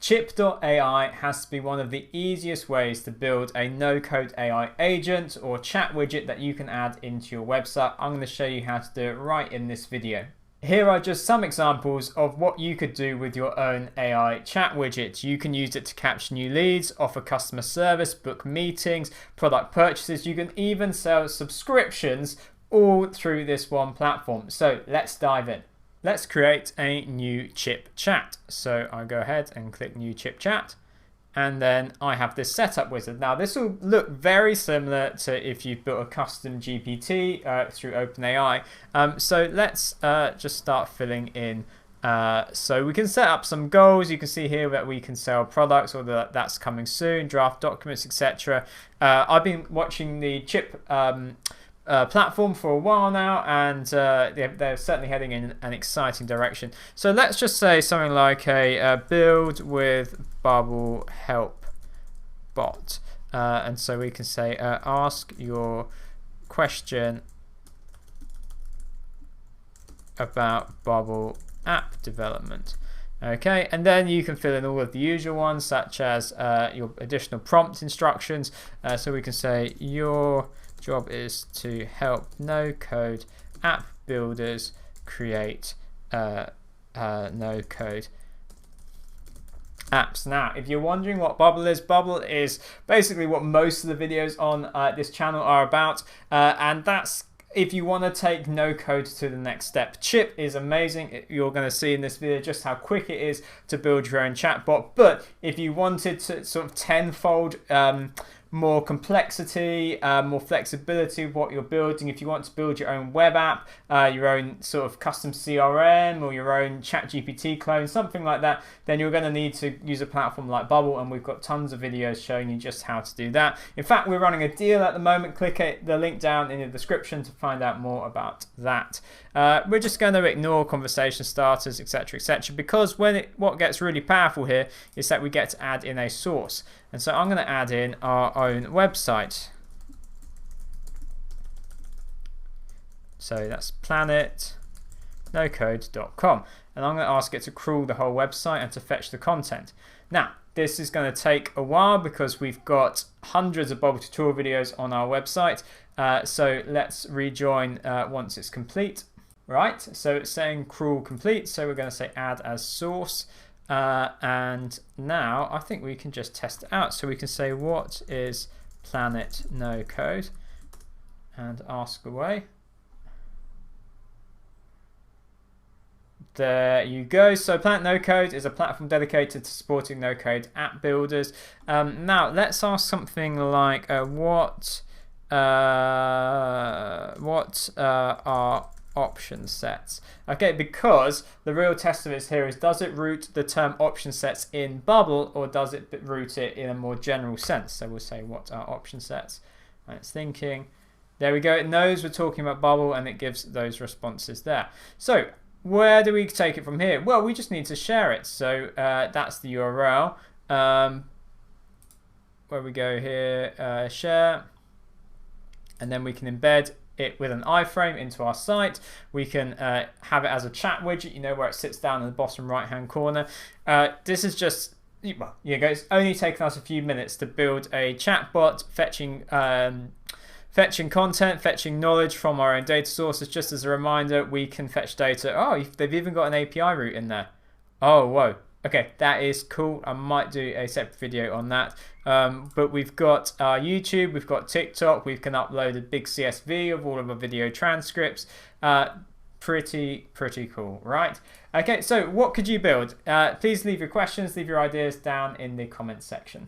Chipp.ai has to be one of the easiest ways to build a no-code AI agent or chat widget that you can add into your website. I'm going to show you how to do it right in this video. Here are just some examples of what you could do with your own AI chat widget. You can use it to capture new leads, offer customer service, book meetings, product purchases. You can even sell subscriptions all through this one platform. So let's dive in. Let's create a new Chipp chat. So I go ahead and click new Chipp chat. And then I have this setup wizard. Now this will look very similar to if you've built a custom GPT through OpenAI. So let's just start filling in. So we can set up some goals. You can see here that we can sell products, or that's coming soon, draft documents, etc. I've been watching the Chipp platform for a while now, and they're certainly heading in an exciting direction. So let's just say something like a build with Bubble help bot, and so we can say ask your question about Bubble app development. Okay, and then you can fill in all of the usual ones, such as your additional prompt instructions. So we can say your job is to help no-code app builders create no-code apps. Now, if you're wondering what Bubble is basically what most of the videos on this channel are about, and that's if you want to take no code to the next step. Chipp is amazing. You're going to see in this video just how quick it is to build your own chatbot. But if you wanted to sort of tenfold more complexity, more flexibility of what you're building, if you want to build your own web app, your own sort of custom CRM, or your own ChatGPT clone, something like that, then you're going to need to use a platform like Bubble, and we've got tons of videos showing you just how to do that. In fact, we're running a deal at the moment. Click the link down in the description to find out more about that. We're just going to ignore conversation starters, etc., etc., because what gets really powerful here is that we get to add in a source. And so I'm going to add in our own website. So that's planetnocode.com. And I'm going to ask it to crawl the whole website and to fetch the content. Now, this is going to take a while because we've got hundreds of Bubble tutorial videos on our website. So let's rejoin once it's complete. Right, so it's saying crawl complete. So we're going to say add as source. And now I think we can just test it out. So we can say what is Planet No Code and ask away. There you go. So Planet No Code is a platform dedicated to supporting no code app builders. Now let's ask something like what are option sets? Okay, because the real test of it here is, does it root the term option sets in Bubble, or does it root it in a more general sense? So we'll say what are option sets, and it's thinking. There we go, it knows we're talking about Bubble and it gives those responses there. So where do we take it from here? Well, we just need to share it. So that's the URL. Where we go here, share, and then we can embed it with an iframe into our site. We can have it as a chat widget, where it sits down in the bottom right hand corner. This is just, well, it's only taken us a few minutes to build a chatbot fetching content, fetching knowledge from our own data sources. Just as a reminder, we can fetch data. Oh, they've even got an API route in there. Oh, whoa. Okay, that is cool. I might do a separate video on that. But we've got our YouTube, we've got TikTok, we can upload a big CSV of all of our video transcripts. Pretty cool, right? Okay, so what could you build? Please leave your questions, leave your ideas down in the comments section.